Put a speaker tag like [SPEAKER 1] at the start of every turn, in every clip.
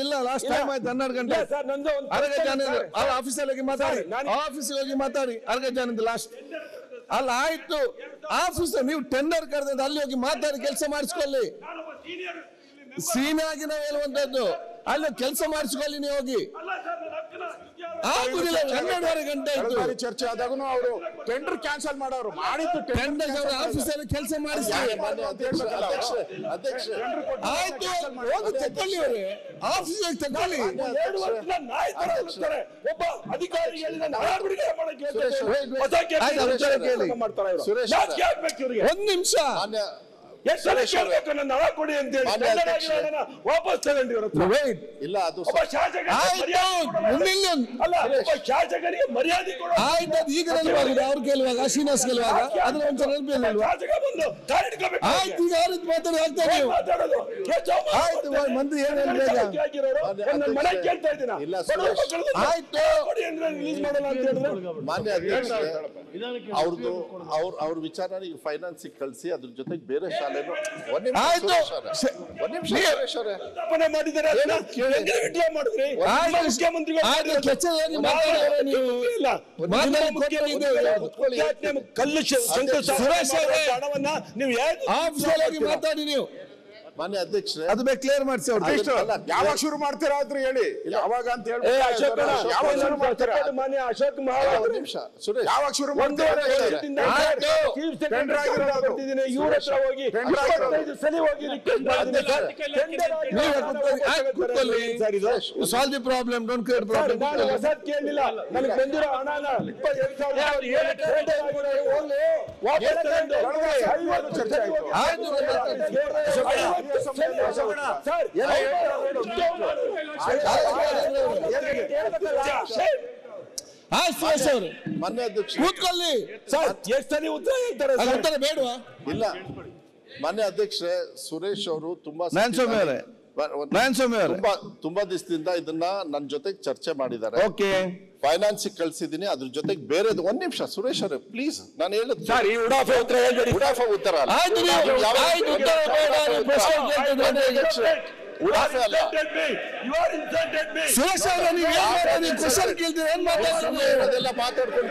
[SPEAKER 1] ಇಲ್ಲ last time ಆಯ್ತು 12 ಗಂಟೆ ಆಫೀಸಲ್ಲಿ ಹೋಗಿ ಮಾತಾಡಿ ಆಫೀಸಿಗೆ ಹೋಗಿ ಮಾತಾಡಿ ಅರ್ಗಜಾನಿಂದ ಲಾಸ್ಟ್ ಅಲ್ಲ ಆಯ್ತು ಆಫೀಸ್ ನೀವು ಟೆಂಡರ್ ಕರೆದ ಅಲ್ಲಿ ಹೋಗಿ ಮಾತಾಡಿ ಕೆಲಸ ಮಾಡಿಸ್ಕೊಳ್ಳಿ ಸೀನಿಯರ್ ಆಗಿ ನಾವು ಹೇಳುವಂತದ್ದು ಅಲ್ಲಿ ಕೆಲಸ ಮಾಡಿಸ್ಕೊಳ್ಳಿ ನೀವು ಹೋಗಿ ಆಗುದಿಲ್ಲ 12:30 ಗಂಟೆ ಆಯ್ತು
[SPEAKER 2] ಚರ್ಚೆ ಆದಾಗ ಅವರು ಟೆಂಡರ್ ಕ್ಯಾನ್ಸಲ್ ಮಾಡೋರು ಮಾಡಿದ್ದು
[SPEAKER 1] ಟೆಂಡರ್ ಆಫೀಸಲ್ಲಿ ಕೆಲಸ ಮಾಡಿಸ್ತಾರೆ ಆಯ್ತು ಹೋಗಿ ತಗೊಳ್ಳಿ ಅವ್ರೆ ಆಫೀಸಿಗೆ ತಗೊಳ್ಳಿ
[SPEAKER 3] ಒಬ್ಬ ಅಧಿಕಾರಿ
[SPEAKER 1] ಒಂದ್ ನಿಮಿಷ
[SPEAKER 3] ನನ್ನ ಹಣ ಕೊಡಿ ಅಂತ ಹೇಳಿ ವಾಪಸ್ ತಗೊಂಡಿರೋ
[SPEAKER 2] ಇಲ್ಲ ಅದು
[SPEAKER 3] ಶಾಸಕರಿಗೆ ಮರ್ಯಾದೆ
[SPEAKER 1] ಆಯ್ತು ಅದು ಈಗ ಅವ್ರು ಕೇಳುವಾಗ ಶ್ರೀನಿವಾಸ್ ಕೇಳುವಾಗ ಅದ್ರ ಒಂದ್ಸಲ ನೆನಪಿಲ್ವಾ ಆಯ್ತು ಈಗ ಆ ರೀತಿ ಮಾತಾಡಿ ಆಗ್ತಾರೆ ಆಯ್ತು ಮಂತ್ರಿ ಏನ್
[SPEAKER 3] ಮನೆ ಕೇಳ್ತಾ ಇದ್ದೀನ
[SPEAKER 1] ಆಯ್ತು
[SPEAKER 3] ರಿಲೀಸ್ ಮಾಡಲ್ಲ ಅಂತ ಹೇಳಿದ್ರೆ
[SPEAKER 2] ಮಾನ್ಯ ಅಧ್ಯಕ್ಷ ಅವ್ರ ವಿಚಾರ ಈಗ ಫೈನಾನ್ಸ್ ಕಳಿಸಿ ಅದ್ರ ಜೊತೆಗೆ ಬೇರೆ ಶಾಲೆ
[SPEAKER 1] ಆಯ್ತು ಮಾತಾಡಿ ನೀವು
[SPEAKER 2] ಮಾನ್ಯ ಅಧ್ಯಕ್ಷರೇ
[SPEAKER 1] ಅದು ಬೇಕು ಕ್ಲಿಯರ್ ಮಾಡಿಸಿ ಅವ್ರು
[SPEAKER 2] ಯಾವಾಗ ಶುರು ಮಾಡ್ತೀರಾ ಆದ್ರೂ ಹೇಳಿ ಯಾವಾಗ ಅಂತ ಹೇಳಿ
[SPEAKER 3] ಮಾನ್ಯ ಅಶೋಕ್
[SPEAKER 2] ನಿಮಿಷ ಸುರೇಶ್ ಯಾವಾಗ ಶುರು
[SPEAKER 3] ಇವ್ರ ಹತ್ರ ಹೋಗಿ ಸಲ ಹೋಗಿ
[SPEAKER 1] solve the problem don't create problem
[SPEAKER 3] ನಾನು ಹೊಸದ್ ಕೇಳಲಿಲ್ಲ ನನಗೆ ಬಂದಿರೋ ಹಣನ 22,000
[SPEAKER 2] ಮಾನ್ಯ ಅಧ್ಯಕ್ಷ
[SPEAKER 1] ಕೂತ್ಕೊಳ್ಳಿ ಉತ್ತರ ಬೇಡವಾ
[SPEAKER 2] ಇಲ್ಲ ಮಾನ್ಯ ಅಧ್ಯಕ್ಷರೇ ಸುರೇಶ್ ಅವರು ತುಂಬಾ ತುಂಬಾ ದಿವಸದಿಂದ ಇದನ್ನ ನನ್ನ ಜೊತೆಗೆ ಚರ್ಚೆ ಮಾಡಿದ್ದಾರೆ ಫೈನಾನ್ಸ್ ಕಳ್ಸಿದೀನಿ ಅದ್ರ ಜೊತೆಗೆ ಬೇರೆ ಒಂದ್ ನಿಮಿಷ ಸುರೇಶ್ ಅವರೇ ಪ್ಲೀಸ್ ನಾನು ಹೇಳಿದ್ ಉತ್ತರ
[SPEAKER 1] ಸುರೇಶ್ ಅವರೇ ನೀವು ಕ್ವಶನ್ ಕೇಳ್ತೀರಿ ಏನ್ ಮಾತಾಡ್ತೀರಿ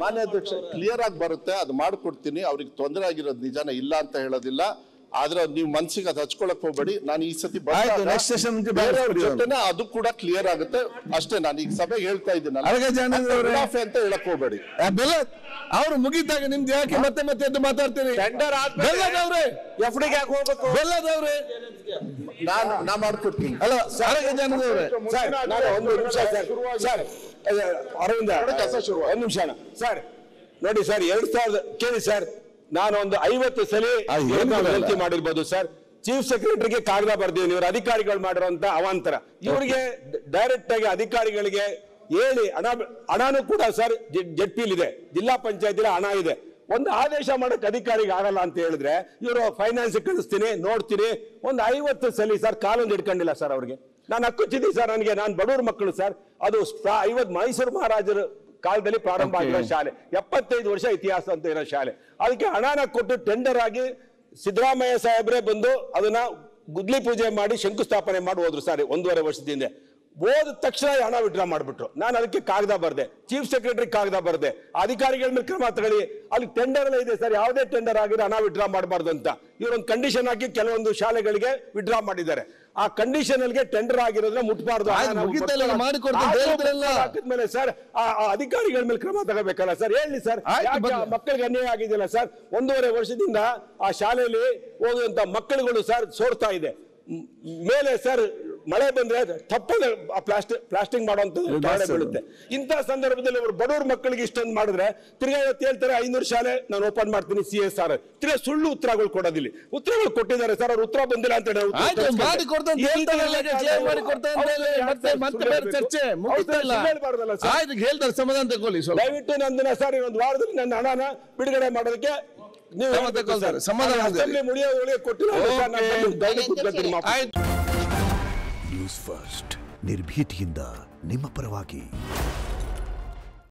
[SPEAKER 2] ಮಾನ್ಯ ಅಧ್ಯಕ್ಷ ಕ್ಲಿಯರ್ ಆಗಿ ಬರುತ್ತೆ ಅದು ಮಾಡ್ಕೊಡ್ತೀನಿ ಅವ್ರಿಗೆ ತೊಂದರೆ ಆಗಿರೋದು ನಿಜಾನ ಇಲ್ಲ ಅಂತ ಹೇಳೋದಿಲ್ಲ ಆದ್ರೆ ನೀವು ಮನ್ಸಿಗೆ ಅದು ಹಚ್ಕೊಳಕ್ ಹೋಗ್ಬೇಡಿ ನಾನು ಈ ಸತಿ ಜೊತೆನೆ ಅದು ಕೂಡ ಕ್ಲಿಯರ್ ಆಗುತ್ತೆ ಅಷ್ಟೇ ನಾನು ಈಗ ಸಭೆಗೆ ಹೇಳ್ತಾ ಇದ್ದೀನಿ ಅಂತ ಹೇಳಕ್ ಹೋಗ್ಬೇಡಿ
[SPEAKER 1] ಅವ್ರು ಮುಗಿದಾಗ ನಿಮ್ದು ಯಾಕೆ ಮತ್ತೆ ಮತ್ತೆ ಎದ್ದು ಮಾತಾಡ್ತೀರಿ ಬೆಲ್ಲದವ್ರೆ ಎಫ್ಡಿಗೆ ಯಾಕೆ ಹೋಗ್ಬೇಕು ಬೆಲ್ಲದವ್ರೆ
[SPEAKER 2] ನಾ ಮಾಡ್ಕೊಡ್ತೀನಿ
[SPEAKER 1] ಅಲ್ಲ ಆರೋಗ್ಯ ಜನದವ್ರೆ
[SPEAKER 3] ಒಂದು ನಿಮಿಷ ಸರ್ ಅರವಿಂದ ಒಂದು ನಿಮಿಷ ಸರ್ ನೋಡಿ ಸರ್ 2000 ಕೇಳಿ ಸರ್ ನಾನು ಒಂದು 50 ಸಲ ವಿನಂತಿ ಮಾಡಿರ್ಬೋದು ಸರ್ ಚೀಫ್ ಸೆಕ್ರೆಟರಿಗೆ ಕಾಗದ ಬರ್ದೀನಿ ಇವರು ಅಧಿಕಾರಿಗಳು ಮಾಡಿರುವಂತ ಅವಾಂತರ ಇವರಿಗೆ ಡೈರೆಕ್ಟ್ ಆಗಿ ಅಧಿಕಾರಿಗಳಿಗೆ ಹೇಳಿ ಹಣನೂ ಕೂಡ ಸರ್ ಜೆಡ್ಪಿಲ್ ಇದೆ ಜಿಲ್ಲಾ ಪಂಚಾಯತ್ ಹಣ ಇದೆ ಒಂದು ಆದೇಶ ಮಾಡಕ್ ಅಧಿಕಾರಿಗೆ ಆಗಲ್ಲ ಅಂತ ಹೇಳಿದ್ರೆ ಇವರು ಫೈನಾನ್ಸ್ ಕಳಿಸ್ತೀನಿ ನೋಡ್ತೀನಿ ಒಂದು 50 ಸಲ ಸರ್ ಕಾಲೊಂದು ಹಿಡ್ಕೊಂಡಿಲ್ಲ ಸರ್ ಅವ್ರಿಗೆ ನಾನು ಹಕ್ಕುಚ್ಚಿದ್ದೀನಿ ಸರ್ ನನಗೆ ನಾನು ಬಡವ್ರ ಮಕ್ಕಳು ಸರ್ ಅದು 50 ಮೈಸೂರು ಮಹಾರಾಜರು ಕಾಲದಲ್ಲಿ ಪ್ರಾರಂಭ ಆಗಿರೋ ಶಾಲೆ 75 ವರ್ಷ ಇತಿಹಾಸ ಅಂತ ಇರೋ ಶಾಲೆ ಅದಕ್ಕೆ ಹಣನ ಕೊಟ್ಟು ಟೆಂಡರ್ ಆಗಿ ಸಿದ್ದರಾಮಯ್ಯ ಸಾಹೇಬ್ರೆ ಬಂದು ಅದನ್ನ ಗುದ್ಲಿ ಪೂಜೆ ಮಾಡಿ ಶಂಕುಸ್ಥಾಪನೆ ಮಾಡಿ ಹೋದ್ರು ಸರ್ 1.5 ವರ್ಷದಿಂದ ಹೋದ ತಕ್ಷಣ ಹಣ ವಿಡ್ರಾ ಮಾಡ್ಬಿಟ್ರು ನಾನು ಅದಕ್ಕೆ ಕಾಗದ ಬರ್ದೆ ಚೀಫ್ ಸೆಕ್ರೆಟರಿ ಕಾಗದ ಬರ್ದೆ ಅಧಿಕಾರಿಗಳ ಮೇಲೆ ಕ್ರಮ ತಗೊಳ್ಳಿ ಅಲ್ಲಿ ಟೆಂಡರ್ ಎಲ್ಲ ಇದೆ ಸರ್ ಯಾವುದೇ ಟೆಂಡರ್ ಆಗಿದ್ರೆ ಹಣ ವಿಡ್ರಾ ಮಾಡಬಾರ್ದು ಅಂತ ಇವರೊಂದು ಕಂಡೀಷನ್ ಹಾಕಿ ಕೆಲವೊಂದು ಶಾಲೆಗಳಿಗೆ ವಿಡ್ರಾ ಮಾಡಿದ್ದಾರೆ ಆ ಕಂಡೀಷನ್ ಅಲ್ಲಿ ಟೆಂಡರ್ ಆಗಿರೋದ್ರೆ ಮುಟ್ಬಾರ್ದು ಹಾಕಿದ್ಮೇಲೆ ಸರ್ ಆ ಅಧಿಕಾರಿಗಳ ಮೇಲೆ ಕ್ರಮ ತಗೋಬೇಕಲ್ಲ ಸರ್ ಹೇಳಿ ಸರ್ ಮಕ್ಕಳಿಗೆ ಅನ್ಯಾಯ ಆಗಿದೆಯಲ್ಲ ಸರ್ 1.5 ವರ್ಷದಿಂದ ಆ ಶಾಲೆಯಲ್ಲಿ ಹೋಗುವಂತ ಮಕ್ಕಳುಗಳು ಸರ್ ಸೋರ್ತಾ ಇದೆ ಮೇಲೆ ಸರ್ ಮಳೆ ಬಂದ್ರೆ ತಪ್ಪದೆ ಪ್ಲಾಸ್ಟಿಂಗ್ ಮಾಡುವಂತ ಬೀಳುತ್ತೆ ಇಂತಹ ಸಂದರ್ಭದಲ್ಲಿ ಅವರು ಬಡವ್ರ ಮಕ್ಕಳಿಗೆ ಇಷ್ಟೊಂದು ಮಾಡಿದ್ರೆ ತಿರ್ಗಾ ಹೇಳ್ತಾರೆ 500 ಶಾಲೆ ನಾನು ಓಪನ್ ಮಾಡ್ತೀನಿ CSR ತಿರ್ಗಾ ಸುಳ್ಳು ಉತ್ತರಗಳು ಕೊಡೋದಿಲ್ಲ ಉತ್ತರಗಳು ಕೊಟ್ಟಿದ್ದಾರೆ ಸರ್ ಅವ್ರ ಉತ್ತರ ಬಂದಿಲ್ಲ ಅಂತ ದಯವಿಟ್ಟು ನಂದಿನ ಸರ್ ಒಂದು ವಾರದಲ್ಲಿ ನನ್ನ ಹಣನ ಬಿಡುಗಡೆ ಮಾಡೋದಕ್ಕೆ ಮುಡಿಯೋದೊಳಗೆ ಕೊಟ್ಟಿಲ್ಲ
[SPEAKER 4] ನ್ಯೂಸ್ ಫಸ್ಟ್ ನಿರ್ಭೀತಿಯಿಂದ ನಿಮ್ಮ ಪರವಾಗಿ.